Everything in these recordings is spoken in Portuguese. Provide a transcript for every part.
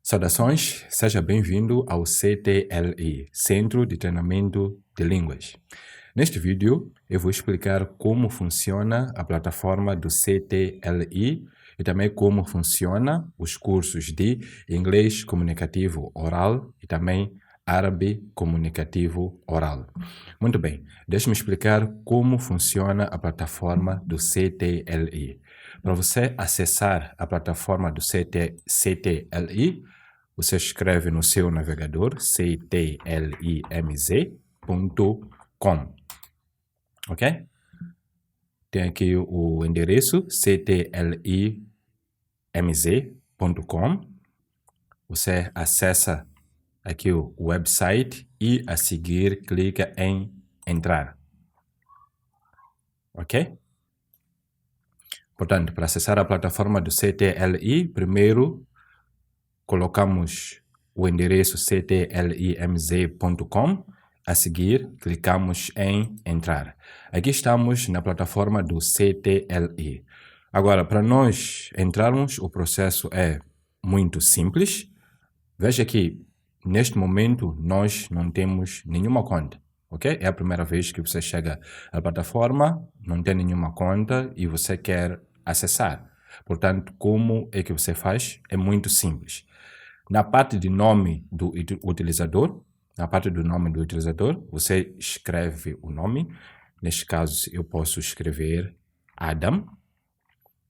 Saudações, seja bem-vindo ao CTLI, Centro de Treinamento de Línguas. Neste vídeo, eu vou explicar como funciona a plataforma do CTLI e também como funciona os cursos de Inglês Comunicativo Oral e também Árabe Comunicativo Oral. Muito bem, deixe-me explicar como funciona a plataforma do CTLI. Para você acessar a plataforma do CTLI, você escreve no seu navegador ctlimz.com, ok? Tem aqui o endereço ctlimz.com. Você acessa aqui o website e a seguir clica em entrar, ok? Portanto, para acessar a plataforma do CTLI, primeiro colocamos o endereço ctlimz.com, a seguir clicamos em entrar. Aqui estamos na plataforma do CTLI. Agora, para nós entrarmos, o processo é muito simples. Veja que neste momento nós não temos nenhuma conta, ok? É a primeira vez que você chega à plataforma, não tem nenhuma conta e você quer acessar. Portanto, como é que você faz? É muito simples. Na parte de nome do utilizador, você escreve o nome. Neste caso, eu posso escrever Adam.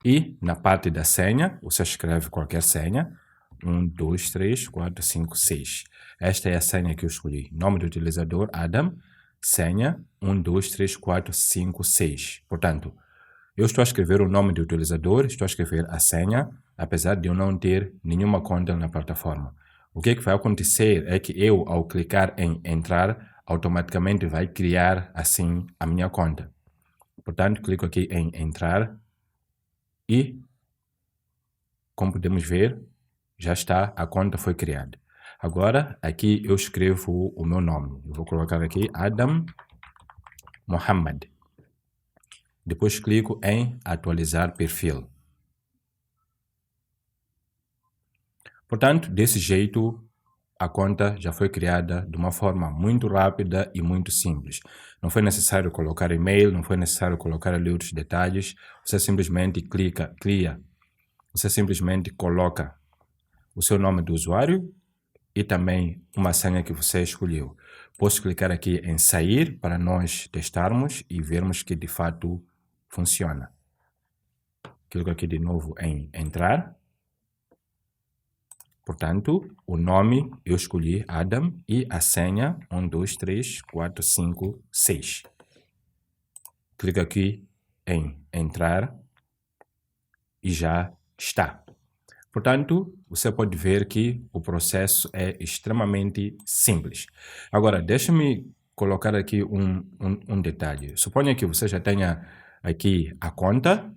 E na parte da senha, você escreve qualquer senha. 1, 2, 3, 4, 5, 6. Esta é a senha que eu escolhi. Nome do utilizador, Adam. Senha, 1, 2, 3, 4, 5, 6. Portanto, eu estou a escrever o nome do utilizador, estou a escrever a senha, apesar de eu não ter nenhuma conta na plataforma. O que vai acontecer é que eu, ao clicar em entrar, automaticamente vai criar assim a minha conta. Portanto, clico aqui em entrar e, como podemos ver, já está, a conta foi criada. Agora, aqui eu escrevo o meu nome. Eu vou colocar aqui Adam Mohammed. Depois clico em atualizar perfil. Portanto, desse jeito, a conta já foi criada de uma forma muito rápida e muito simples. Não foi necessário colocar e-mail, não foi necessário colocar ali outros detalhes. Você simplesmente você simplesmente coloca o seu nome do usuário e também uma senha que você escolheu. Posso clicar aqui em sair para nós testarmos e vermos que de fato funciona. Clico aqui de novo em entrar. Portanto, o nome eu escolhi Adam e a senha 1, 2, 3, 4, 5, 6. Clico aqui em entrar e já está. Portanto, você pode ver que o processo é extremamente simples. Agora, deixa-me colocar aqui um detalhe. Suponha que você já tenha aqui a conta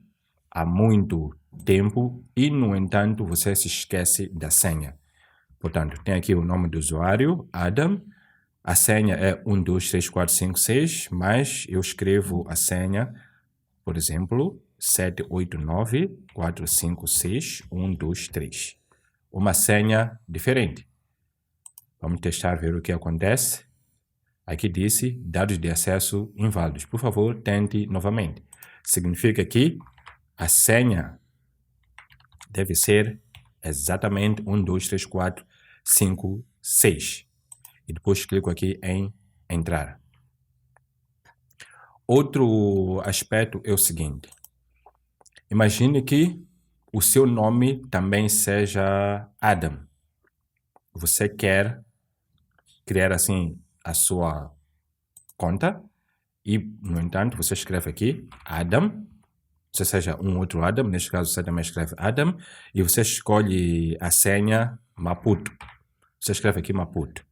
há muito tempo e, no entanto, você se esquece da senha. Portanto, tem aqui o nome do usuário, Adam. A senha é 1, 2, 3, 4, 5, 6, mas eu escrevo a senha, por exemplo, 7, 8, 9, 4, 5, 6, 1, 2, 3. Uma senha diferente. Vamos testar, ver o que acontece. Aqui disse dados de acesso inválidos. Por favor, tente novamente. Significa que a senha deve ser exatamente 1, 2, 3, 4, 5, 6. E depois clico aqui em entrar. Outro aspecto é o seguinte. Imagine que o seu nome também seja Adam. Você quer criar assim a sua conta e, no entanto, você escreve aqui Adam, você seja um outro Adam, neste caso você também escreve Adam, e você escolhe a senha Maputo. Você escreve aqui Maputo.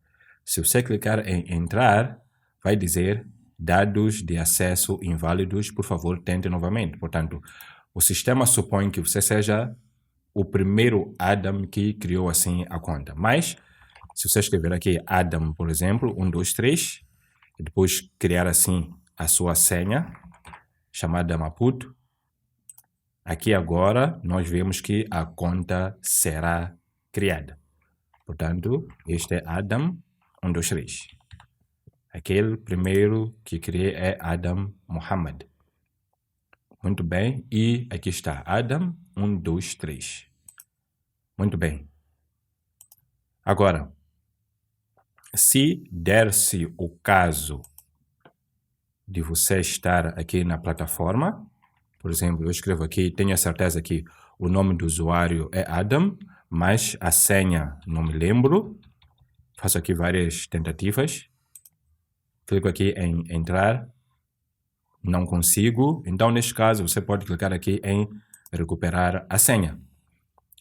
Se você clicar em entrar, vai dizer dados de acesso inválidos, por favor, tente novamente. Portanto, o sistema supõe que você seja o primeiro Adam que criou assim a conta. Mas, se você escrever aqui Adam, por exemplo, 1, 2, 3, e depois criar assim a sua senha, chamada Maputo, aqui agora nós vemos que a conta será criada. Portanto, este é Adam 1, 2, 3. Aquele primeiro que criei é Adam Muhammad. Muito bem. E aqui está Adam 1, 2, 3. Muito bem. Agora, se der-se o caso de você estar aqui na plataforma, por exemplo, eu escrevo aqui, tenho a certeza que o nome do usuário é Adam, mas a senha não me lembro. Faço aqui várias tentativas. Clico aqui em entrar. Não consigo. Então, neste caso, você pode clicar aqui em recuperar a senha.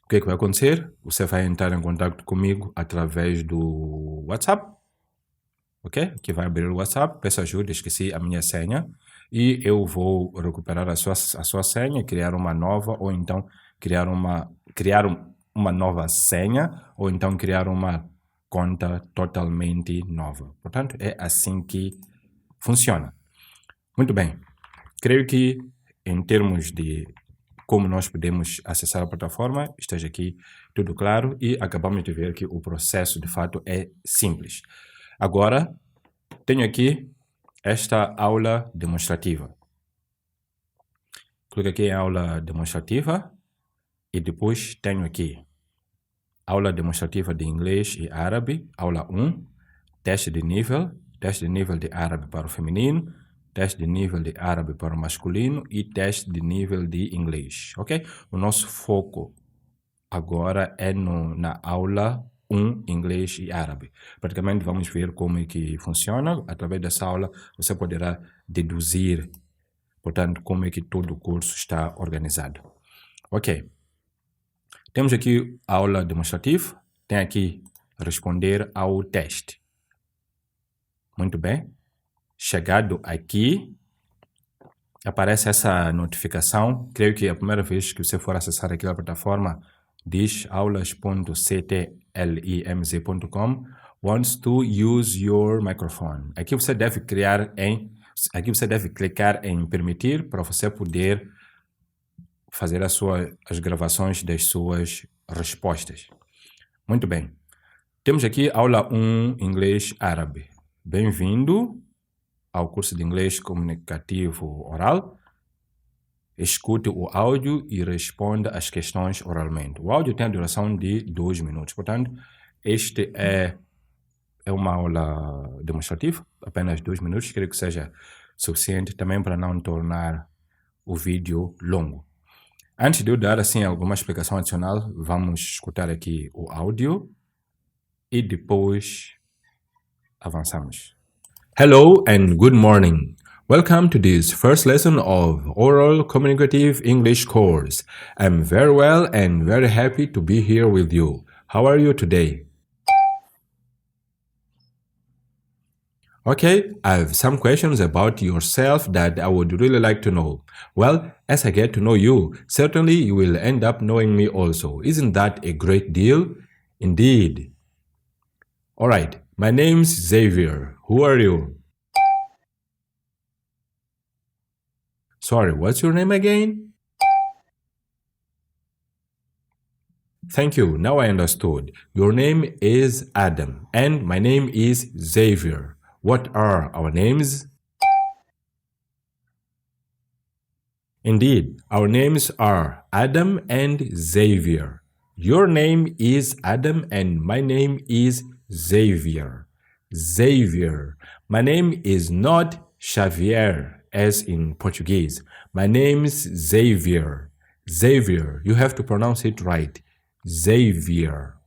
O que vai acontecer? Você vai entrar em contato comigo através do WhatsApp. Ok? Que vai abrir o WhatsApp. Peço ajuda, esqueci a minha senha. E eu vou recuperar a sua senha, criar uma nova, ou então criar uma nova senha, ou então criar uma conta totalmente nova. Portanto, é assim que funciona. Muito bem. Creio que em termos de como nós podemos acessar a plataforma, esteja aqui tudo claro e acabamos de ver que o processo de fato é simples. Agora, tenho aqui esta aula demonstrativa. Clico aqui em aula demonstrativa e depois tenho aqui aula demonstrativa de inglês e árabe, aula 1, teste de nível de árabe para o feminino, teste de nível de árabe para o masculino e teste de nível de inglês, ok? O nosso foco agora é na aula 1, inglês e árabe. Praticamente vamos ver como é que funciona. Através dessa aula você poderá deduzir, portanto, como é que todo o curso está organizado. Ok. Temos aqui a aula demonstrativa. Tem aqui responder ao teste. Muito bem. Chegado aqui, aparece essa notificação. Creio que é a primeira vez que você for acessar aqui a plataforma, diz aulas.ctlimz.com wants to use your microphone. Aqui você deve clicar em permitir para você poder fazer as gravações das suas respostas. Muito bem. Temos aqui aula 1, inglês árabe. Bem-vindo ao curso de inglês comunicativo oral. Escute o áudio e responda as questões oralmente. O áudio tem a duração de 2 minutos. Portanto, este é uma aula demonstrativa, apenas 2 minutos. Creio que seja suficiente também para não tornar o vídeo longo. Antes de eu dar assim alguma explicação adicional, vamos escutar aqui o áudio e depois avançamos. Hello and good morning. Welcome to this first lesson of Oral Communicative English course. I'm very well and very happy to be here with you. How are you today? Okay, I have some questions about yourself that I would really like to know. Well, as I get to know you, certainly you will end up knowing me also. Isn't that a great deal? Indeed. All right, my name's Xavier. Who are you? Sorry, what's your name again? Thank you, now I understood. Your name is Adam, and my name is Xavier. What are our names? Indeed, our names are Adam and Xavier. Your name is Adam and my name is Xavier. Xavier. My name is not Xavier, as in Portuguese. My name's Xavier. Xavier. You have to pronounce it right. Xavier.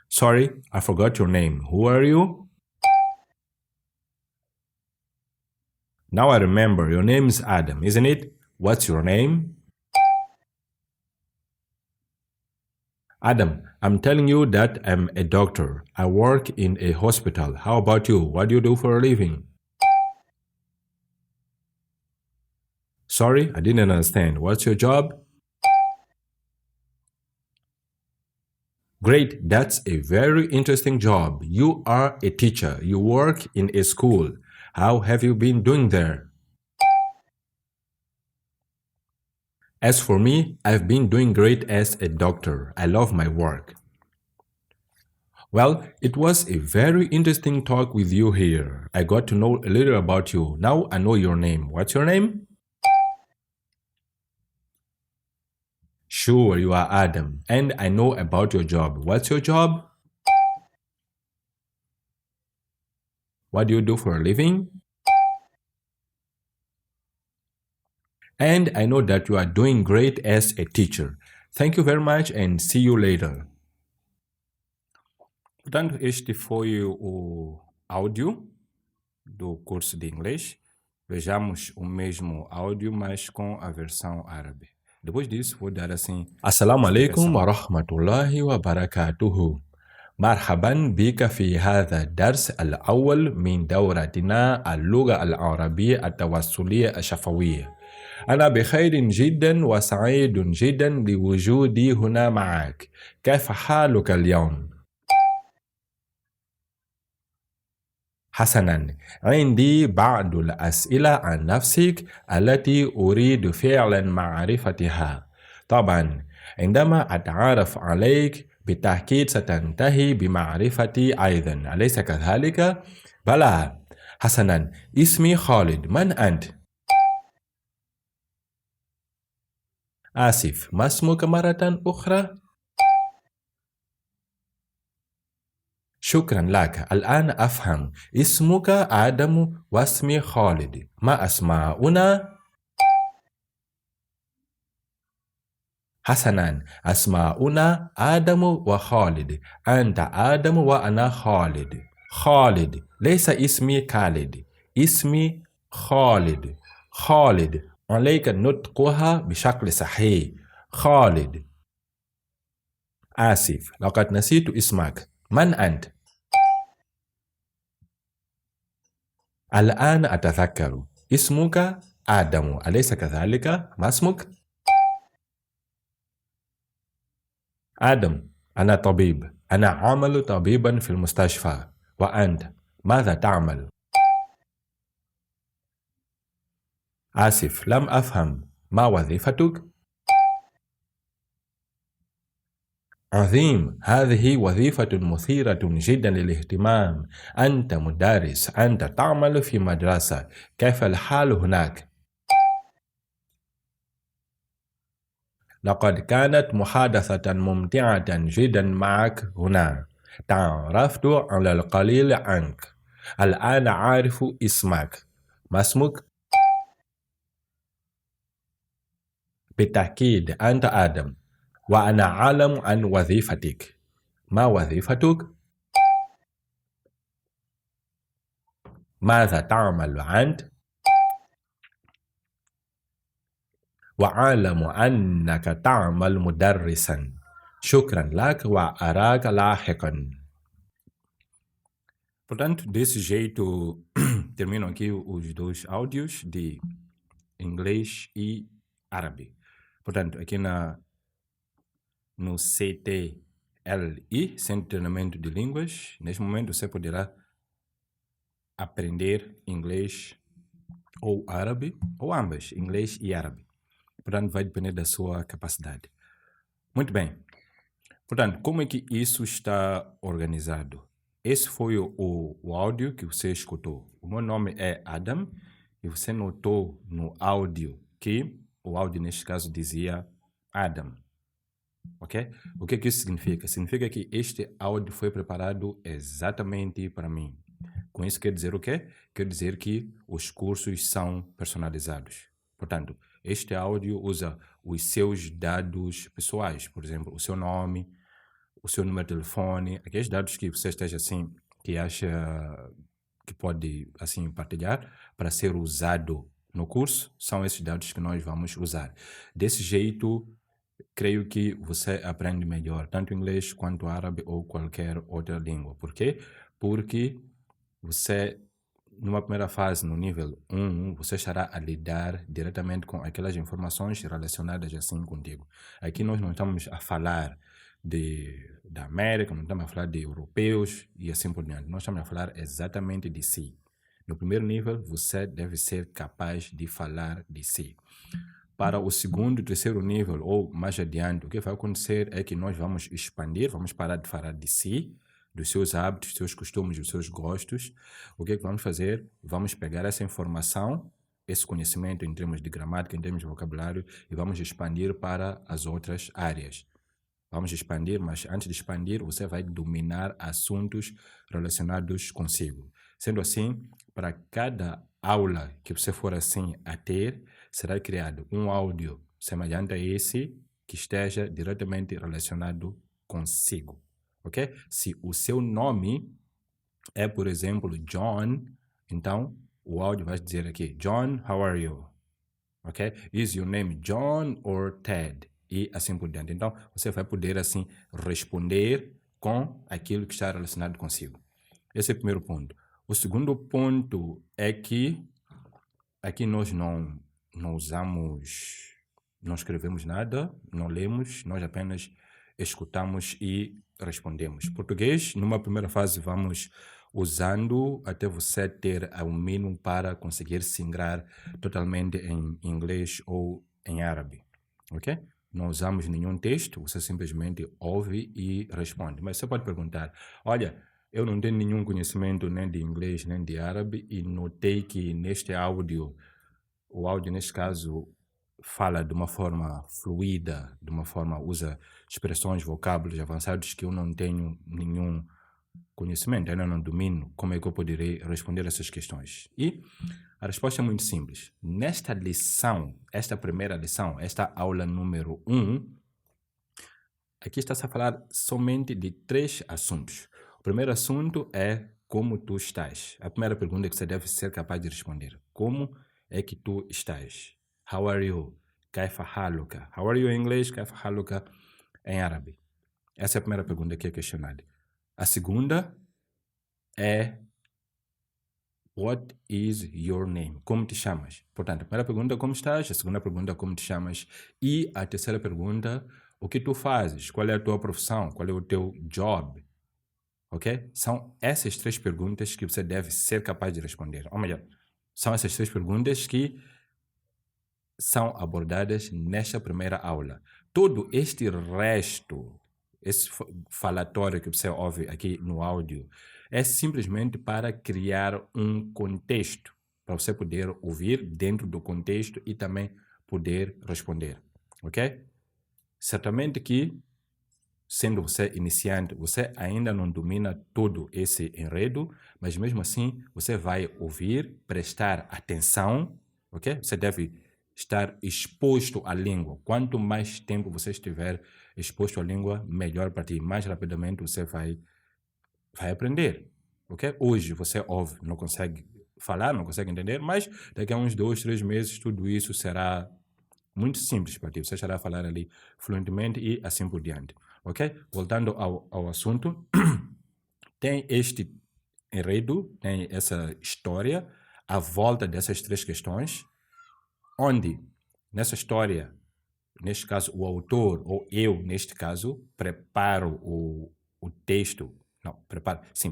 Sorry, I forgot your name. Who are you? Now I remember, your name is Adam, isn't it? What's your name? Adam, I'm telling you that I'm a doctor. I work in a hospital. How about you? What do you do for a living? Sorry, I didn't understand. What's your job? Great, that's a very interesting job. You are a teacher. You work in a school. How have you been doing there? As for me, I've been doing great as a doctor. I love my work. Well, it was a very interesting talk with you here. I got to know a little about you. Now I know your name. What's your name? Sure, you are Adam. And I know about your job. What's your job? What do you do for a living? And I know that you are doing great as a teacher. Thank you very much and see you later. Portanto, este foi o áudio do curso de inglês. Vejamos o mesmo áudio, mas com a versão árabe. Depois disso, vou dar assim... Assalamu alaikum wa rahmatullahi wa barakatuhu. مرحبا بك في هذا الدرس الأول من دورتنا اللغة العربية التواصلية الشفوية. أنا بخير جدا وسعيد جدا بوجودي هنا معك. كيف حالك اليوم؟ حسنا، عندي بعض الأسئلة عن نفسك التي أريد فعلا معرفتها. طبعا عندما أتعرف عليك بالتأكيد ستنتهي بمعرفتي أيضا، أليس كذلك؟ بلى. حسنا، اسمي خالد، من أنت؟ آسف، ما اسمك مرة أخرى؟ شكرا لك، الآن أفهم. اسمك آدم واسمي خالد، ما أسماؤنا؟ حسنا، أسماؤنا آدم وخالد. أنت آدم وأنا خالد. خالد، ليس اسمي خالد، اسمي خالد. خالد، عليك نطقها بشكل صحيح. خالد. آسف، لقد نسيت اسمك، من أنت؟ الآن أتذكر، اسمك آدم، أليس كذلك؟ ما اسمك؟ آدم، أنا طبيب، أنا أعمل طبيبا في المستشفى. وأنت ماذا تعمل؟ آسف، لم أفهم، ما وظيفتك؟ عظيم، هذه وظيفة مثيرة جدا للاهتمام. أنت مدرس، أنت تعمل في مدرسة، كيف الحال هناك؟ لقد كانت محادثة ممتعة جدا معك هنا. تعرفت على القليل عنك. الآن أعرف اسمك. ما اسمك؟ بالتأكيد أنت آدم، وأنا أعلم عن وظيفتك. ما وظيفتك؟ ماذا تعمل أنت؟ وأعلم أنك تعمل مدرسا. شكرا لك وأراك لاحقا. Portanto, desse jeito, terminam aqui os dois áudios de inglês e árabe. Portanto, aqui no CTLI, Centro de Treinamento de Línguas, neste momento você poderá aprender inglês ou árabe, ou ambas, inglês e árabe. Portanto, vai depender da sua capacidade. Muito bem. Portanto, como é que isso está organizado? Esse foi o áudio que você escutou. O meu nome é Adam e você notou no áudio que o áudio, neste caso, dizia Adam. Ok? O que isso significa? Significa que este áudio foi preparado exatamente para mim. Com isso quer dizer o quê? Quer dizer que os cursos são personalizados. Portanto, este áudio usa os seus dados pessoais, por exemplo, o seu nome, o seu número de telefone, aqueles dados que você esteja assim, que acha que pode assim partilhar para ser usado no curso, são esses dados que nós vamos usar. Desse jeito, creio que você aprende melhor, tanto inglês quanto árabe ou qualquer outra língua. Por quê? Porque você, numa primeira fase, no nível 1, você estará a lidar diretamente com aquelas informações relacionadas assim contigo. Aqui nós não estamos a falar da América, não estamos a falar de europeus e assim por diante. Nós estamos a falar exatamente de si. No primeiro nível, você deve ser capaz de falar de si. Para o segundo e terceiro nível, ou mais adiante, o que vai acontecer é que nós vamos expandir, vamos parar de falar de si, dos seus hábitos, dos seus costumes, dos seus gostos, o que é que vamos fazer? Vamos pegar essa informação, esse conhecimento em termos de gramática, em termos de vocabulário, e vamos expandir para as outras áreas. Vamos expandir, mas antes de expandir, você vai dominar assuntos relacionados consigo. Sendo assim, para cada aula que você for assim a ter, será criado um áudio semelhante a esse que esteja diretamente relacionado consigo, ok? Se o seu nome é, por exemplo, John, então o áudio vai dizer aqui, John, how are you? Ok? Is your name John or Ted? E assim por diante. Então, você vai poder, assim, responder com aquilo que está relacionado consigo. Esse é o primeiro ponto. O segundo ponto é que aqui nós não usamos, não escrevemos nada, não lemos, nós apenas escutamos e respondemos. Português, numa primeira fase, vamos usando até você ter o mínimo para conseguir se ingrar totalmente em inglês ou em árabe, ok? Não usamos nenhum texto, você simplesmente ouve e responde. Mas você pode perguntar, olha, eu não tenho nenhum conhecimento nem de inglês nem de árabe e notei que neste áudio, o áudio neste caso fala de uma forma fluida, de uma forma usa expressões, vocábulos avançados que eu não tenho nenhum conhecimento, ainda não domino, como é que eu poderei responder essas questões? E a resposta é muito simples. Nesta lição, esta primeira lição, esta aula número 1, aqui está-se a falar somente de 3 assuntos. O primeiro assunto é como tu estás. A primeira pergunta que você deve ser capaz de responder. Como é que tu estás? How are you? Kaifa haluka? How are you em inglês? Kaifa haluka em árabe? Essa é a primeira pergunta que é questionada. A segunda é What is your name? Como te chamas? Portanto, a primeira pergunta é como estás, a segunda pergunta é como te chamas e a terceira pergunta, o que tu fazes? Qual é a tua profissão? Qual é o teu job? Ok? São essas 3 perguntas que você deve ser capaz de responder. Ou melhor, são essas 3 perguntas que são abordadas nesta primeira aula. Todo este resto, esse falatório que você ouve aqui no áudio, é simplesmente para criar um contexto, para você poder ouvir dentro do contexto e também poder responder, ok? Certamente que, sendo você iniciante, você ainda não domina todo esse enredo, mas mesmo assim você vai ouvir, prestar atenção, ok? Você deve estar exposto à língua. Quanto mais tempo você estiver exposto à língua, melhor para ti. Mais rapidamente você vai aprender, ok? Hoje você ouve, não consegue falar, não consegue entender, mas daqui a uns 2, 3 meses tudo isso será muito simples para ti. Você estará a falar ali fluentemente e assim por diante, ok? Voltando ao assunto, tem este enredo, tem essa história à volta dessas 3 questões, onde nessa história, neste caso o autor, ou eu neste caso, preparo o texto, não,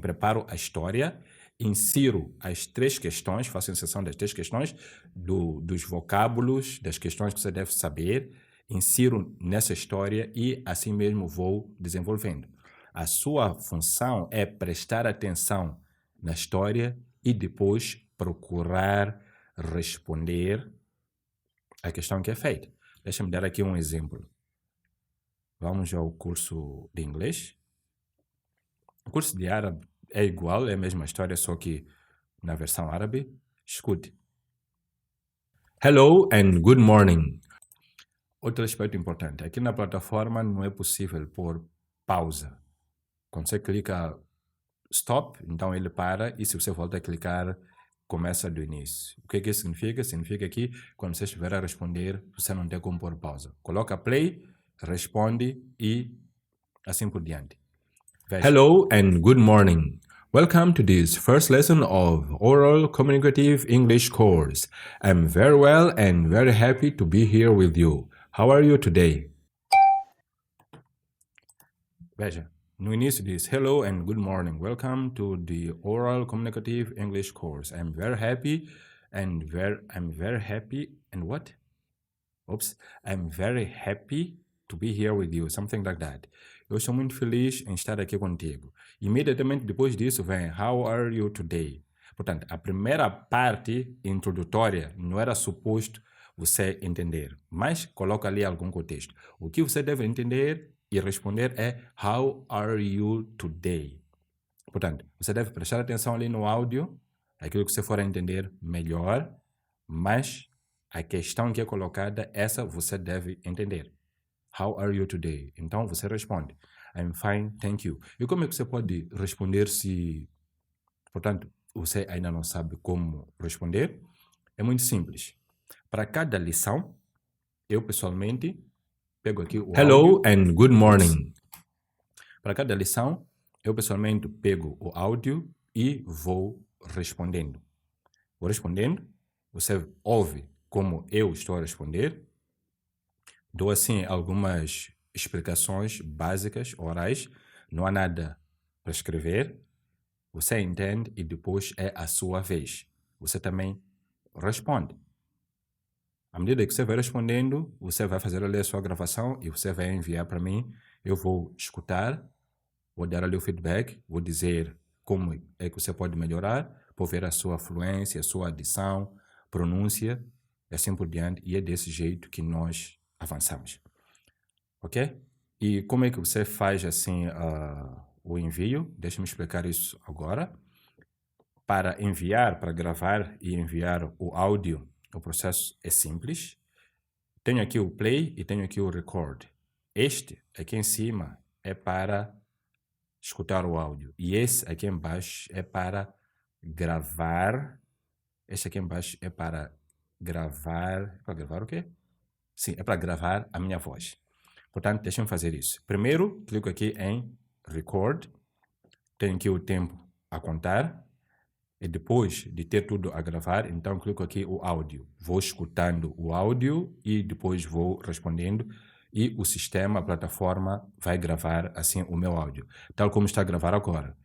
preparo a história, insiro as 3 questões, faço a inserção das 3 questões, dos vocábulos, das questões que você deve saber, insiro nessa história e assim mesmo vou desenvolvendo. A sua função é prestar atenção na história e depois procurar responder a questão que é feita. Deixa-me dar aqui um exemplo. Vamos ao curso de inglês. O curso de árabe é igual, é a mesma história, só que na versão árabe. Escute. Hello and good morning. Outro aspecto importante. Aqui na plataforma não é possível pôr pausa. Quando você clica stop, então ele para e se você volta a clicar, começa do início. O que isso significa? Significa que quando você estiver a responder, você não tem como pôr pausa. Coloca play, responde e assim por diante. Veja. Hello and good morning. Welcome to this first lesson of Oral Communicative English course. I'm very well and very happy to be here with you. How are you today? Veja, no início diz Hello and good morning. Welcome to the Oral Communicative English course. I'm very happy and what? Oops. I'm very happy to be here with you. Something like that. eu estou muito feliz em estar aqui contigo. Imediatamente depois disso vem How are you today? Portanto, a primeira parte introdutória não era suposto você entender, mas coloca ali algum contexto. O que você deve entender e responder é How are you today? Portanto, você deve prestar atenção ali no áudio, aquilo que você for entender melhor, mas a questão que é colocada, essa você deve entender. How are you today? Então você responde, I'm fine, thank you. E como é que você pode responder se, portanto, você ainda não sabe como responder? É muito simples. Para cada lição, eu pessoalmente pego aqui o Hello áudio. and good morning. Para cada lição, eu pessoalmente pego o áudio e vou respondendo. Vou respondendo, você ouve como eu estou a responder, dou assim algumas explicações básicas, orais, não há nada para escrever, você entende e depois é a sua vez. Você também responde. À medida que você vai respondendo, você vai fazer ali a sua gravação e você vai enviar para mim, eu vou escutar, vou dar ali o feedback, vou dizer como é que você pode melhorar, vou ver a sua fluência, a sua adição, pronúncia, e assim por diante, e é desse jeito que nós avançamos. Ok? E como é que você faz assim o envio? Deixa-me explicar isso agora. Para enviar, para gravar e enviar o áudio, o processo é simples. Tenho aqui o play e tenho aqui o record. Este aqui em cima é para escutar o áudio. E esse aqui embaixo é para gravar. Este aqui embaixo é para gravar. É para gravar o quê? Sim, é para gravar a minha voz. Portanto, deixa-me fazer isso. Primeiro, clico aqui em record. Tenho aqui o tempo a contar. E depois de ter tudo a gravar, então clico aqui o áudio. Vou escutando o áudio e depois vou respondendo. E o sistema, a plataforma, vai gravar assim o meu áudio. Tal como está a gravar agora.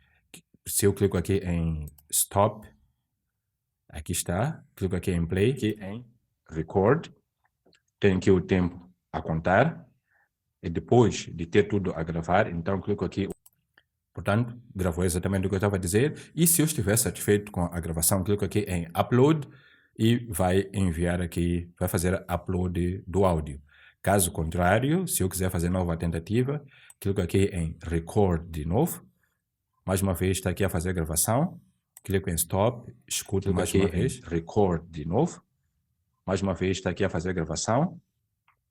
Se eu clico aqui em stop, aqui está. Clico aqui em play, aqui em record. Tenho aqui o tempo a contar. E depois de ter tudo a gravar, então clico aqui. Portanto, gravou exatamente o que eu estava a dizer. E se eu estiver satisfeito com a gravação, clico aqui em upload e vai enviar aqui, vai fazer upload do áudio. Caso contrário, se eu quiser fazer nova tentativa, clico aqui em record de novo. Mais uma vez está aqui a fazer a gravação. Clico em stop, escuto clico mais uma vez, record de novo. Mais uma vez está aqui a fazer a gravação.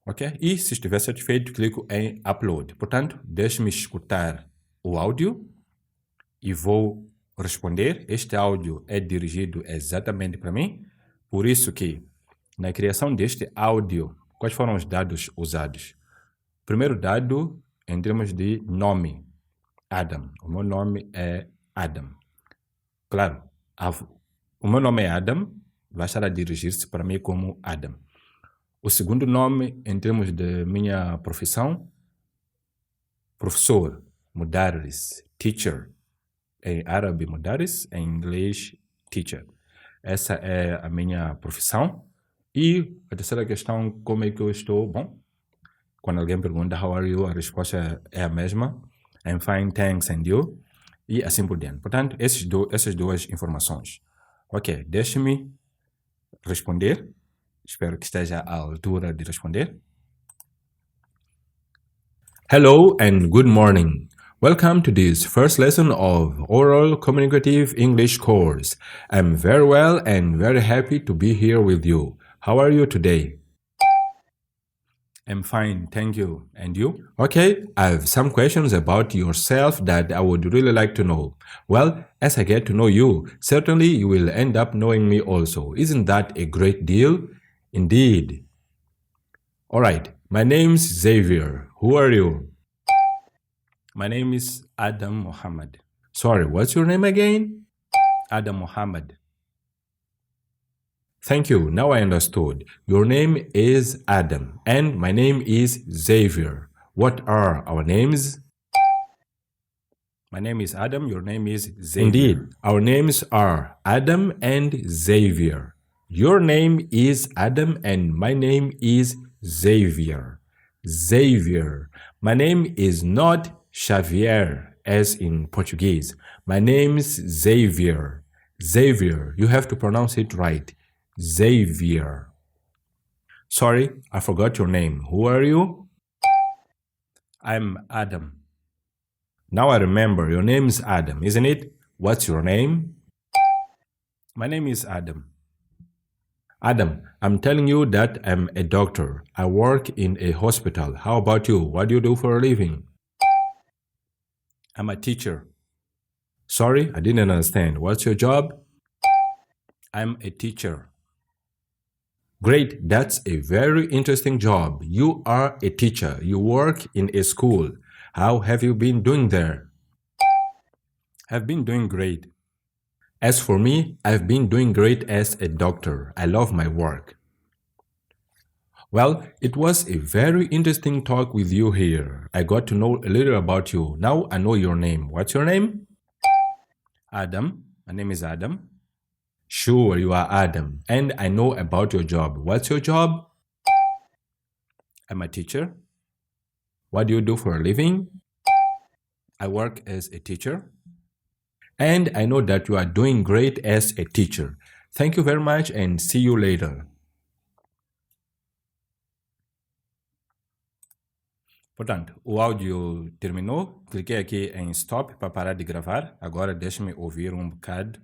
Ok? E se estiver satisfeito, clico em upload. Portanto, deixe-me escutar o áudio e vou responder. Este áudio é dirigido exatamente para mim, por isso que na criação deste áudio, quais foram os dados usados? Primeiro dado, em termos de nome, Adam. O meu nome é Adam. Claro, o meu nome é Adam, vai estar a dirigir-se para mim como Adam. O segundo nome, em termos de minha profissão, professor, mudaris, teacher. Em árabe, mudaris, em inglês, teacher. Essa é a minha profissão. E a terceira questão, como é que eu estou? Bom, quando alguém pergunta how are you, a resposta é a mesma. I'm fine, thanks, and you? E assim por diante. Portanto, essas duas informações. Ok, deixe-me responder. Espero que esteja à altura de responder. Hello and good morning. Welcome to this first lesson of Oral Communicative English course. I'm very well and very happy to be here with you. How are you today? I'm fine, thank you. And you? Okay, I have some questions about yourself that I would really like to know. Well, as I get to know you, certainly you will end up knowing me also. Isn't that a great deal? Indeed. All right, my name's Xavier. Who are you? My name is Adam Mohammed. Sorry, what's your name again? Adam Mohammed. Thank you. Now I understood. Your name is Adam, and my name is Xavier. What are our names? My name is Adam, your name is Xavier. Indeed, our names are Adam and Xavier. Your name is Adam, and my name is Xavier. Xavier. My name is not Xavier, as in Portuguese. My name's Xavier. Xavier, you have to pronounce it right. Xavier. Sorry, I forgot your name. Who are you? I'm Adam. Now I remember, your name's Adam, isn't it? What's your name? My name is Adam. Adam, I'm telling you that I'm a doctor. I work in a hospital. How about you? What do you do for a living? I'm a teacher. Sorry, I didn't understand. What's your job? I'm a teacher. Great, that's a very interesting job. You are a teacher. You work in a school. How have you been doing there? I've been doing great. As for me, I've been doing great as a doctor. I love my work. Well, it was a very interesting talk with you here. I got to know a little about you. Now I know your name. What's your name? Adam. My name is Adam. Sure, you are Adam. And I know about your job. What's your job? I'm a teacher. What do you do for a living? I work as a teacher. And I know that you are doing great as a teacher. Thank you very much and see you later. Portanto, o áudio terminou. Cliquei aqui em stop para parar de gravar. Agora deixe-me ouvir bocado.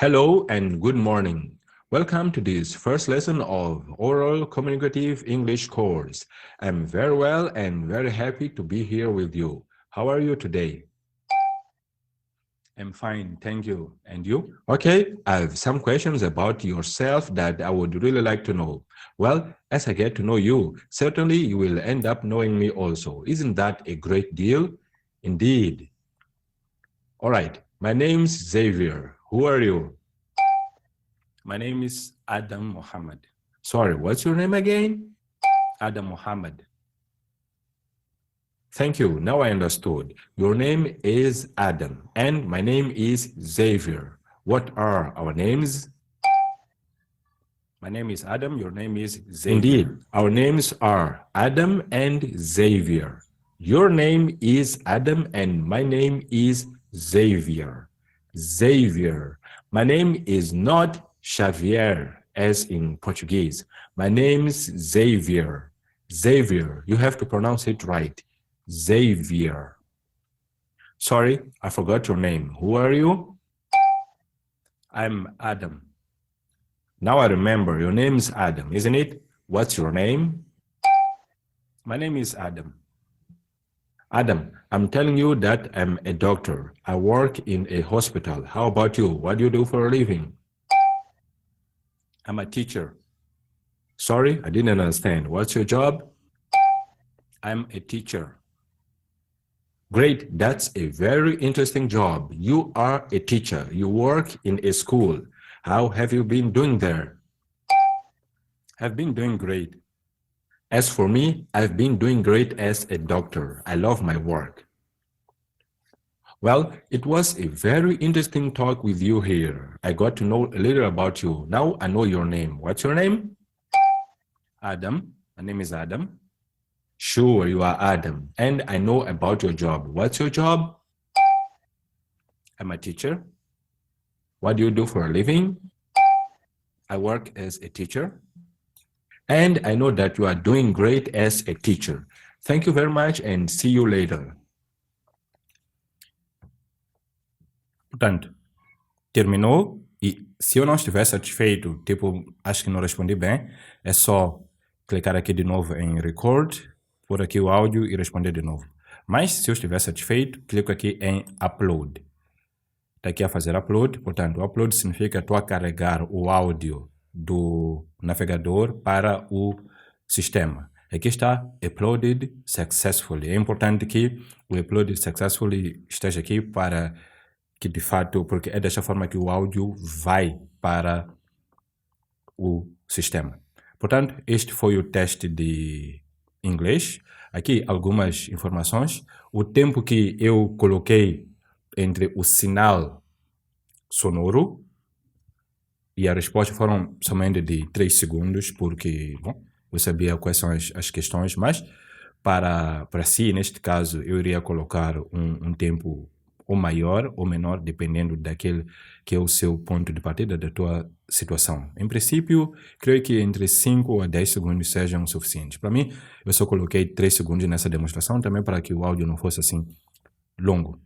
Hello and good morning. Welcome to this first lesson of Oral Communicative English course. I'm very well and very happy to be here with you. How are you today? I'm fine, thank you. And you? Okay, I have some questions about yourself that I would really like to know. Well, as I get to know you, certainly you will end up knowing me also. Isn't that a great deal? Indeed. All right, my name's Xavier. Who are you? My name is Adam Mohammed. Sorry, what's your name again? Adam Mohammed. Thank you. Now I understood. Your name is Adam, and my name is Xavier. What are our names? My name is Adam. Your name is Xavier. Indeed, our names are Adam and Xavier. Your name is Adam, and my name is Xavier. Xavier. My name is not Xavier, as in Portuguese. My name's Xavier. Xavier. You have to pronounce it right. Xavier. Sorry, I forgot your name. Who are you? I'm Adam. Now I remember, your name's Adam, isn't it? What's your name? My name is Adam. Adam, I'm telling you that I'm a doctor. I work in a hospital. How about you? What do you do for a living? I'm a teacher. Sorry, I didn't understand. What's your job? I'm a teacher. Great, that's a very interesting job. You are a teacher. You work in a school. How have you been doing there? I've been doing great. As for me, I've been doing great as a doctor. I love my work. Well, it was a very interesting talk with you here. I got to know a little about you. Now I know your name. What's your name? Adam. My name is Adam. Sure, you are Adam. And I know about your job. What's your job? I'm a teacher. What do you do for a living? I work as a teacher. And I know that you are doing great as a teacher. Thank you very much and see you later. Portanto, terminou e se eu não estiver satisfeito, tipo, acho que não respondi bem, é só clicar aqui de novo em record, pôr aqui o áudio e responder de novo. Mas se eu estiver satisfeito, clico aqui em upload. Está aqui a fazer upload, portanto, upload significa estou a carregar o áudio do navegador para o sistema. Aqui está uploaded successfully. É importante que o uploaded successfully esteja aqui para que de fato, porque é desta forma que o áudio vai para o sistema. Portanto, este foi o teste de inglês. Aqui algumas informações. O tempo que eu coloquei entre o sinal sonoro e a resposta foram somente de 3 segundos, porque, bom, eu sabia quais são as questões, mas para si, neste caso, eu iria colocar um tempo ou maior ou menor, dependendo daquele que é o seu ponto de partida, da tua situação. Em princípio, creio que entre 5 a 10 segundos sejam suficientes. Para mim, eu só coloquei 3 segundos nessa demonstração, também para que o áudio não fosse assim longo.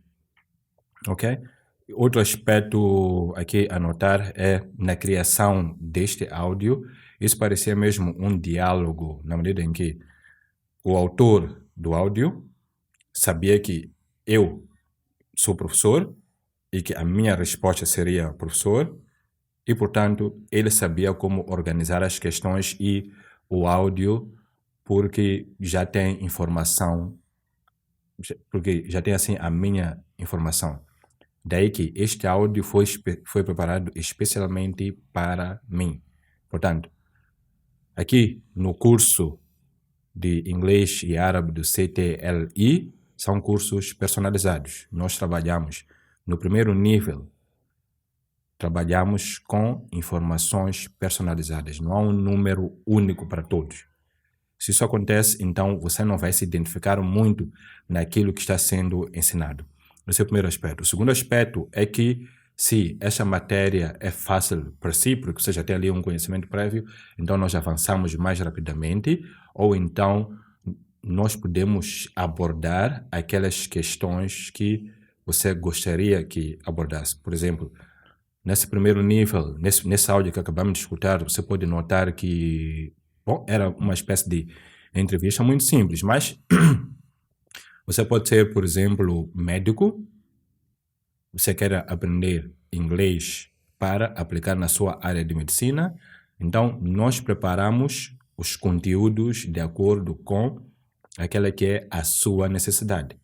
Ok? Outro aspecto aqui a notar é na criação deste áudio, isso parecia mesmo um diálogo, na medida em que o autor do áudio sabia que eu sou professor e que a minha resposta seria professor e, portanto, ele sabia como organizar as questões e o áudio porque já tem informação, porque já tem assim a minha informação. Daí que este áudio foi preparado especialmente para mim. Portanto, aqui no curso de inglês e árabe do CTLI, são cursos personalizados. Nós trabalhamos no primeiro nível, trabalhamos com informações personalizadas. Não há um número único para todos. Se isso acontece, então você não vai se identificar muito naquilo que está sendo ensinado. Esse é o primeiro aspecto. O segundo aspecto é que se essa matéria é fácil para si, porque você já tem ali um conhecimento prévio, então nós avançamos mais rapidamente, ou então nós podemos abordar aquelas questões que você gostaria que abordasse. Por exemplo, nesse primeiro nível, nesse áudio que acabamos de escutar, você pode notar que era uma espécie de entrevista muito simples, mas você pode ser, por exemplo, médico, você quer aprender inglês para aplicar na sua área de medicina, então nós preparamos os conteúdos de acordo com aquela que é a sua necessidade.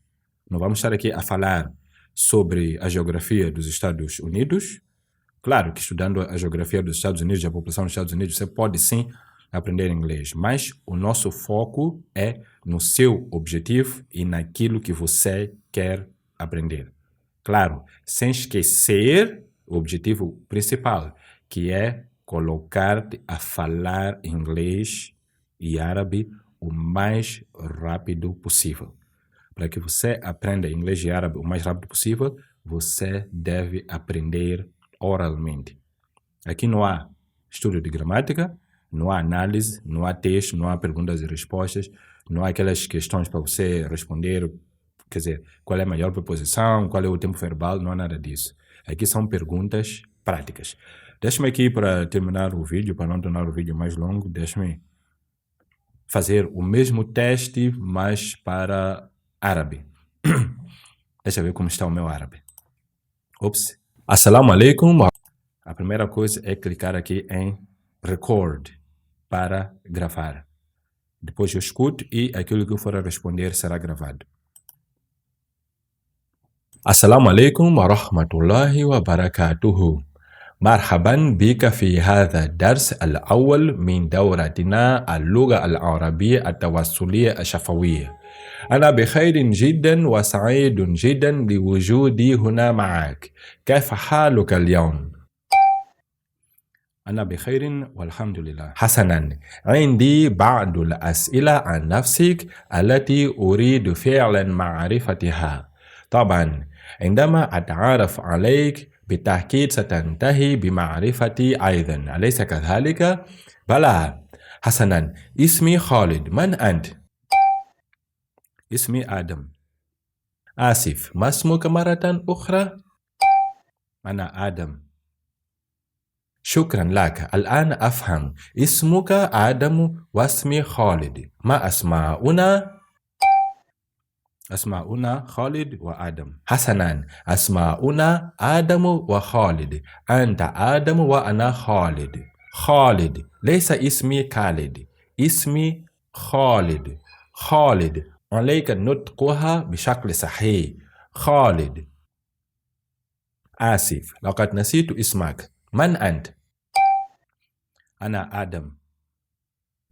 Não vamos estar aqui a falar sobre a geografia dos Estados Unidos. Claro que estudando a geografia dos Estados Unidos, a população dos Estados Unidos, você pode sim aprender inglês, mas o nosso foco é no seu objetivo e naquilo que você quer aprender. Claro, sem esquecer o objetivo principal, que é colocar-te a falar inglês e árabe o mais rápido possível. Para que você aprenda inglês e árabe o mais rápido possível, você deve aprender oralmente. Aqui não há estudo de gramática, não há análise, não há texto, não há perguntas e respostas, não há aquelas questões para você responder, quer dizer, qual é a maior preposição, qual é o tempo verbal, não há nada disso. Aqui são perguntas práticas. Deixa-me aqui, para terminar o vídeo, para não tornar o vídeo mais longo, deixa-me fazer o mesmo teste, mas para árabe. Deixa eu ver como está o meu árabe. Ops. Assalamu alaikum. A primeira coisa é clicar aqui em record para gravar. Depois eu escuto e aquilo que eu for a responder será gravado. Assalamu alaikum wa rahmatullahi wa barakatuhu. مرحبا بك في هذا الدرس الأول من دورتنا اللغة العربية التواصلية الشفوية. أنا بخير جدا وسعيد جدا بوجودي هنا معك. كيف حالك اليوم؟ أنا بخير والحمد لله. حسنا، عندي بعض الأسئلة عن نفسك التي أريد فعلا معرفتها. طبعا عندما أتعرف عليك بالتأكيد ستنتهي بمعرفتي أيضا، أليس كذلك؟ بلى. حسنا، اسمي خالد، من أنت؟ اسمي آدم. آسف، ما اسمك مرة أخرى؟ أنا آدم. شكرا لك، الآن أفهم. اسمك آدم واسمي خالد، ما أسماؤنا؟ أسماؤنا خالد وآدم. حسنا، أسماؤنا آدم وخالد. أنت آدم وأنا خالد. خالد، ليس اسمي خالد، اسمي خالد. خالد، عليك نطقها بشكل صحيح. خالد. آسف، لقد نسيت اسمك، من أنت؟ أنا آدم.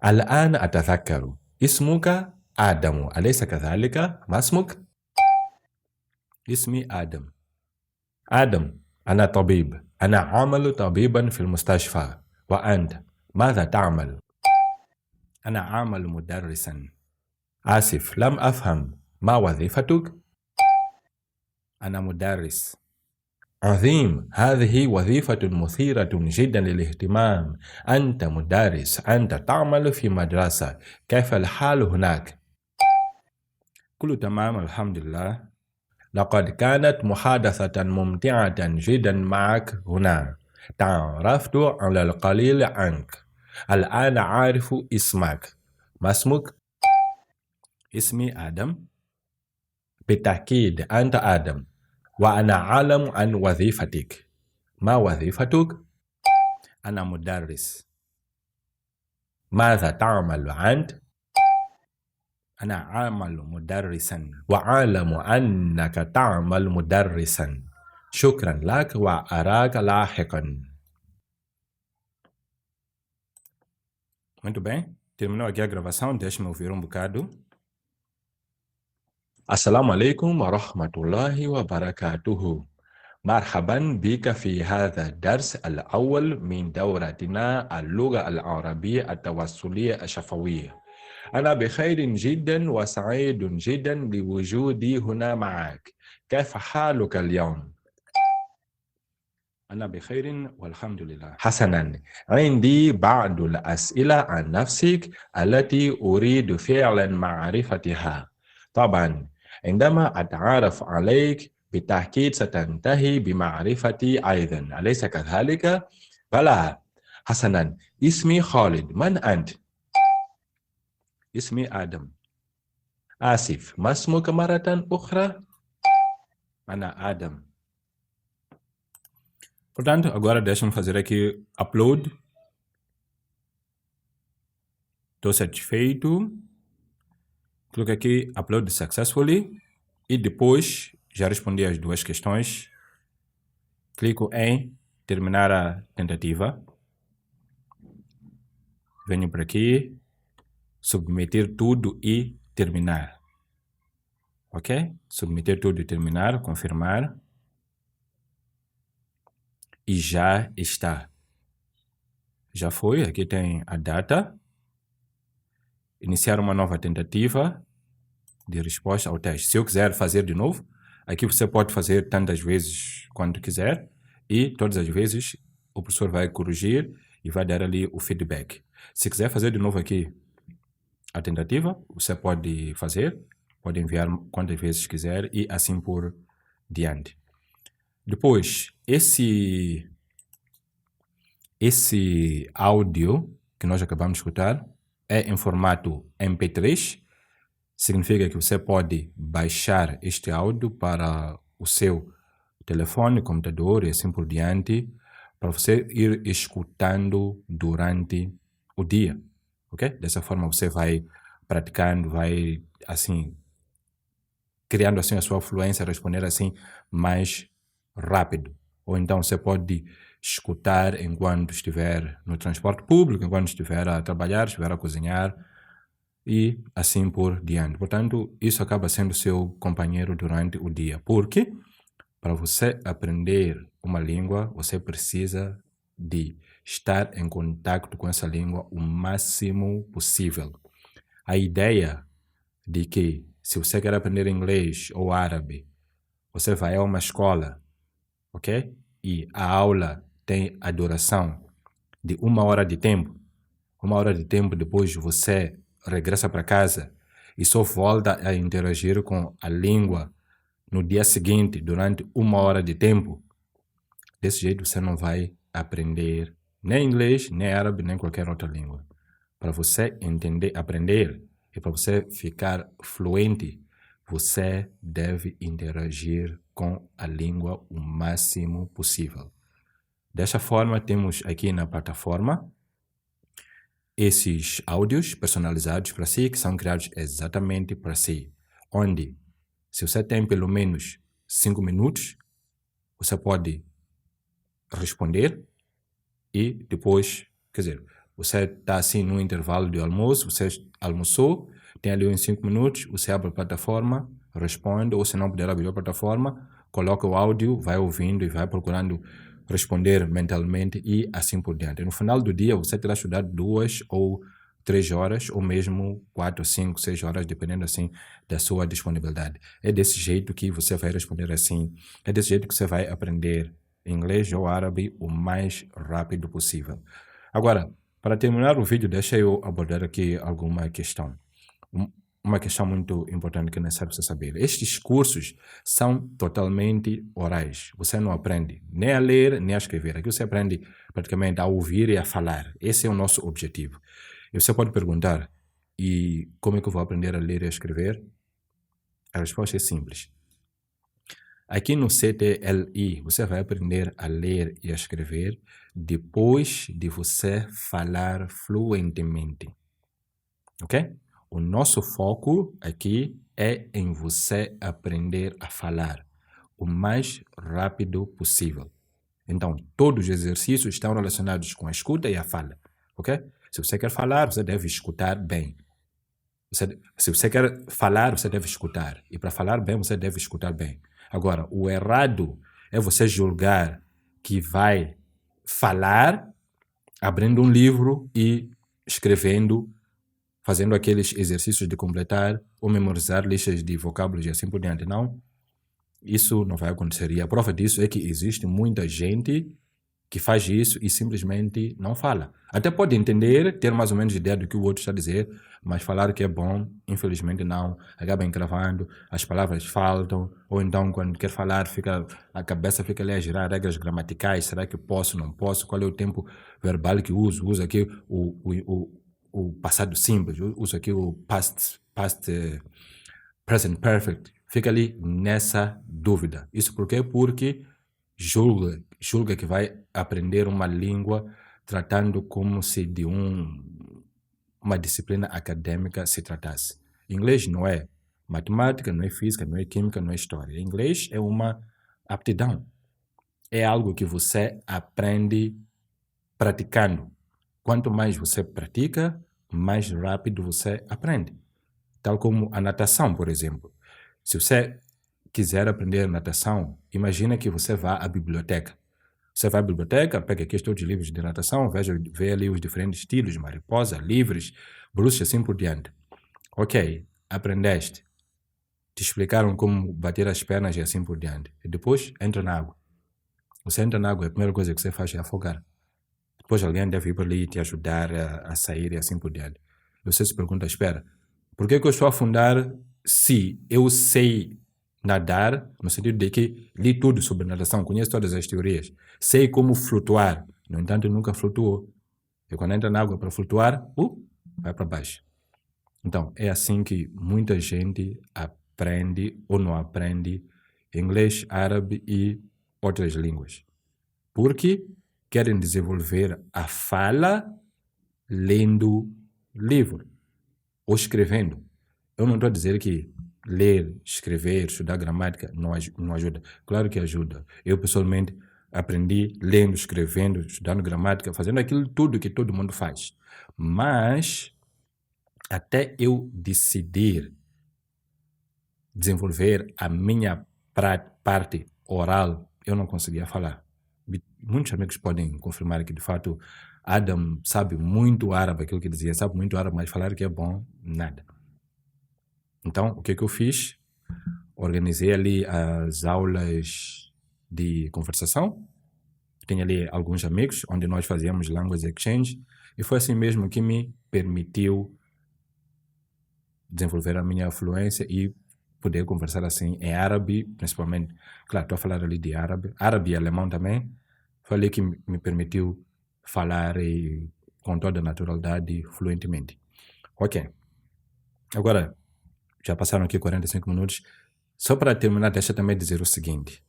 الآن أتذكر، اسمك آدم، أليس كذلك؟ ما اسمك؟ اسمي آدم. آدم، أنا طبيب، أنا أعمل طبيبا في المستشفى. وأنت ماذا تعمل؟ أنا أعمل مدرسا. آسف لم أفهم ما وظيفتك؟ أنا مدرس. عظيم، هذه وظيفة مثيرة جدا للاهتمام. أنت مدرس، أنت تعمل في مدرسة، كيف الحال هناك؟ كله تمام الحمد لله. لقد كانت محادثة ممتعة جدا معك هنا. تعرفت على القليل عنك. الآن أعرف اسمك. ما اسمك؟ اسمي آدم. بالتأكيد أنت آدم، وأنا أعلم عن وظيفتك. ما وظيفتك؟ أنا مدرس. ماذا تعمل أنت؟ أنا أعمل مدرسا. وأعلم أنك تعمل مدرسا. شكرا لك وأراك لاحقا. Muito bem. Terminou aqui a gravação. Deixe-me ouvir bocado. السلام عليكم ورحمة الله وبركاته. مرحبا بك في هذا الدرس الأول من دورتنا اللغة العربية التواصلية الشفوية. أنا بخير جدا وسعيد جدا بوجودي هنا معك. كيف حالك اليوم؟ أنا بخير والحمد لله. حسنا، عندي بعض الأسئلة عن نفسك التي أريد فعلا معرفتها. طبعا عندما أتعرف عليك بالتأكيد ستنتهي بمعرفتي أيضا، أليس كذلك؟ بلى. حسنا، اسمي خالد، من أنت؟ اسمي آدم. آسف، ما اسمك مرة أخرى؟ أنا آدم. Portanto, agora deixa-me fazer aqui upload. Estou satisfeito. Clico aqui upload successfully. E depois já respondi as duas questões. Clico em terminar a tentativa. Venho para aqui, submeter tudo e terminar. Ok? Submeter tudo e terminar, confirmar. E já está. Já foi, aqui tem a data. Iniciar uma nova tentativa de resposta ao teste. Se eu quiser fazer de novo, aqui você pode fazer tantas vezes quanto quiser e todas as vezes o professor vai corrigir e vai dar ali o feedback. Se quiser fazer de novo aqui a tentativa, você pode fazer, pode enviar quantas vezes quiser e assim por diante. Depois, esse áudio que nós acabamos de escutar é em formato MP3, significa que você pode baixar este áudio para o seu telefone, computador e assim por diante, para você ir escutando durante o dia, ok? Dessa forma você vai praticando, vai assim, criando assim a sua fluência, responder assim mais rápido. Ou então você pode escutar enquanto estiver no transporte público, enquanto estiver a trabalhar, estiver a cozinhar e assim por diante. Portanto, isso acaba sendo seu companheiro durante o dia. Porque para você aprender uma língua, você precisa de estar em contato com essa língua o máximo possível. A ideia de que se você quer aprender inglês ou árabe, você vai a uma escola, ok? E a aula tem a duração de 1 hora de tempo. 1 hora de tempo depois você regressa para casa e só volta a interagir com a língua no dia seguinte, durante 1 hora de tempo. Desse jeito você não vai aprender nem inglês, nem árabe, nem qualquer outra língua. Para você entender, aprender e para você ficar fluente, você deve interagir com a língua o máximo possível. Dessa forma, temos aqui na plataforma esses áudios personalizados para si, que são criados exatamente para si, onde se você tem pelo menos 5 minutos, você pode responder e depois, quer dizer, você está assim no intervalo de almoço, você almoçou, tem ali uns 5 minutos, você abre a plataforma, responde, ou se não puder abrir a plataforma, coloca o áudio, vai ouvindo e vai procurando responder mentalmente e assim por diante. No final do dia, você terá estudado 2 ou 3 horas ou mesmo 4, 5, 6 horas, dependendo assim da sua disponibilidade. É desse jeito que você vai responder assim, é desse jeito que você vai aprender inglês ou árabe o mais rápido possível. Agora, para terminar o vídeo, deixa eu abordar aqui alguma questão. Uma questão muito importante que é necessário você saber. Estes cursos são totalmente orais. Você não aprende nem a ler, nem a escrever. Aqui você aprende praticamente a ouvir e a falar. Esse é o nosso objetivo. E você pode perguntar, e como é que eu vou aprender a ler e a escrever? A resposta é simples. Aqui no CTLI, você vai aprender a ler e a escrever depois de você falar fluentemente. Ok? O nosso foco aqui é em você aprender a falar o mais rápido possível. Então, todos os exercícios estão relacionados com a escuta e a fala. Ok? Se você quer falar, você deve escutar bem. Se você quer falar, você deve escutar. E para falar bem, você deve escutar bem. Agora, o errado é você julgar que vai falar abrindo um livro e escrevendo, fazendo aqueles exercícios de completar ou memorizar listas de vocábulos e assim por diante. Não, isso não vai acontecer. E a prova disso é que existe muita gente que faz isso e simplesmente não fala. Até pode entender, ter mais ou menos ideia do que o outro está a dizer, mas falar que é bom, infelizmente não. Acaba encravando, as palavras faltam, ou então quando quer falar, a cabeça fica ali a girar regras gramaticais. Será que posso, não posso? Qual é o tempo verbal que uso? Uso aqui o passado simples, uso aqui o present perfect. Fica ali nessa dúvida. Isso por quê? Porque julga que vai aprender uma língua tratando como se de uma disciplina acadêmica se tratasse. Inglês não é matemática, não é física, não é química, não é história. Inglês é uma aptidão. É algo que você aprende praticando. Quanto mais você pratica, mais rápido você aprende. Tal como a natação, por exemplo. Se você quiser aprender natação, imagina que você vá à biblioteca. Você vai à biblioteca, pega aqui todos os livros de natação, vê ali os diferentes estilos, mariposa, livres, bruxas, assim por diante. Ok, aprendeste. Te explicaram como bater as pernas e assim por diante. E depois, entra na água. Você entra na água, a primeira coisa que você faz é afogar. Depois alguém deve ir para ali e te ajudar a sair e assim por diante. E você se pergunta, espera, por que eu estou a afundar se eu sei nadar, no sentido de que li tudo sobre natação, conheço todas as teorias, sei como flutuar, no entanto nunca flutuou. E quando entra na água para flutuar, vai para baixo. Então, é assim que muita gente aprende ou não aprende inglês, árabe e outras línguas. Porque querem desenvolver a fala lendo livro ou escrevendo. Eu não estou a dizer que ler, escrever, estudar gramática não ajuda. Claro que ajuda. Eu, pessoalmente, aprendi lendo, escrevendo, estudando gramática, fazendo aquilo tudo que todo mundo faz. Mas, até eu decidir desenvolver a minha parte oral, eu não conseguia falar. Muitos amigos podem confirmar que, de fato, Adam sabe muito árabe, aquilo que dizia, sabe muito árabe, mas falar que é bom, nada. Então, o que eu fiz? Organizei ali as aulas de conversação. Tenho ali alguns amigos, onde nós fazíamos language exchange, e foi assim mesmo que me permitiu desenvolver a minha fluência e poder conversar assim em árabe, principalmente. Claro, estou a falar ali de árabe e alemão também. Foi ali que me permitiu falar com toda a naturalidade, fluentemente. Ok. Agora, já passaram aqui 45 minutos. Só para terminar, deixa também dizer o seguinte.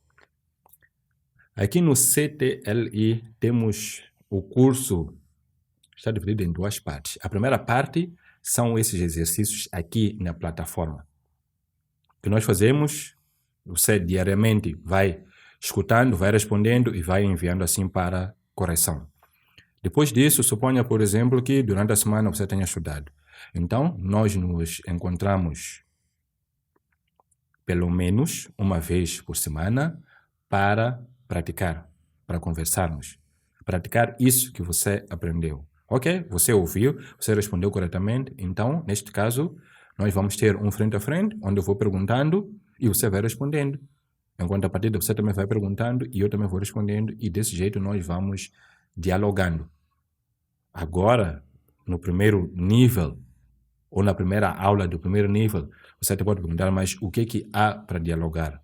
Aqui no CTLI temos o curso, está dividido em duas partes. A primeira parte são esses exercícios aqui na plataforma. O que nós fazemos, você diariamente vai escutando, vai respondendo e vai enviando assim para correção. Depois disso, suponha, por exemplo, que durante a semana você tenha estudado. Então, nós nos encontramos pelo menos uma vez por semana para praticar, para conversarmos. Praticar isso que você aprendeu. Ok? Você ouviu, você respondeu corretamente. Então, neste caso, nós vamos ter um frente a frente, onde eu vou perguntando e você vai respondendo. Enquanto a partir de você também vai perguntando e eu também vou respondendo. E desse jeito nós vamos dialogando. Agora, no primeiro nível, ou na primeira aula do primeiro nível, você até pode perguntar, mas o que há para dialogar?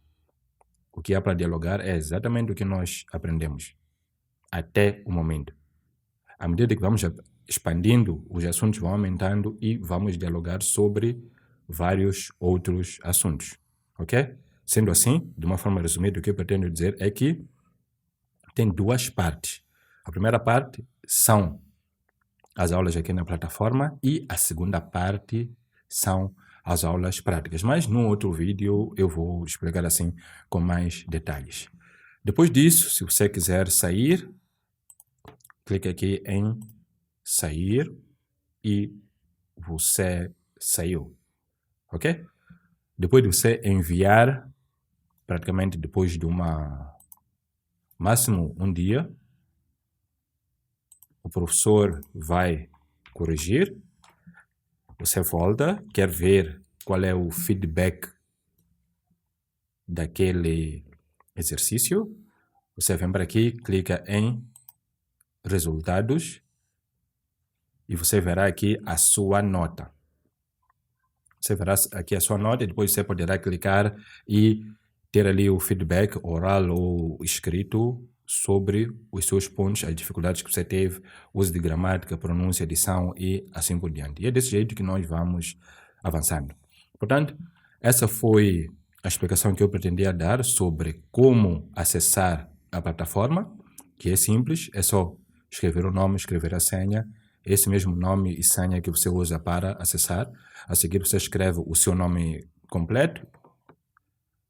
O que há para dialogar é exatamente o que nós aprendemos até o momento. À medida que vamos expandindo, os assuntos vão aumentando e vamos dialogar sobre vários outros assuntos, ok? Sendo assim, de uma forma resumida, o que eu pretendo dizer é que tem duas partes. A primeira parte são as aulas aqui na plataforma e a segunda parte são as aulas práticas. Mas num outro vídeo eu vou explicar assim com mais detalhes. Depois disso, se você quiser sair, clique aqui em sair e você saiu, ok? Depois de você enviar, praticamente depois de máximo um dia, o professor vai corrigir, você volta, quer ver qual é o feedback daquele exercício, você vem para aqui, clica em resultados e você verá aqui a sua nota. Você verá aqui a sua nota e depois você poderá clicar e ter ali o feedback oral ou escrito sobre os seus pontos, as dificuldades que você teve, uso de gramática, pronúncia, edição e assim por diante. E é desse jeito que nós vamos avançando. Portanto, essa foi a explicação que eu pretendia dar sobre como acessar a plataforma, que é simples, é só escrever o nome, escrever a senha, esse mesmo nome e senha que você usa para acessar. A seguir você escreve o seu nome completo,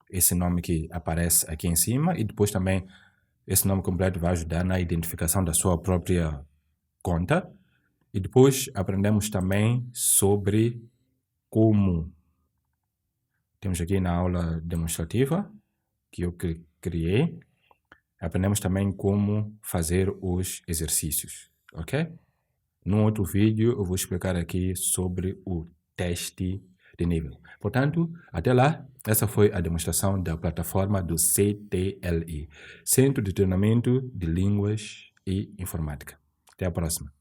esse nome que aparece aqui em cima, e depois também esse nome completo vai ajudar na identificação da sua própria conta. E depois aprendemos também sobre como, temos aqui na aula demonstrativa que eu criei, aprendemos também como fazer os exercícios, ok? Num outro vídeo eu vou explicar aqui sobre o teste de nível. Portanto, até lá, essa foi a demonstração da plataforma do CTLI, Centro de Treinamento de Línguas e Informática. Até a próxima.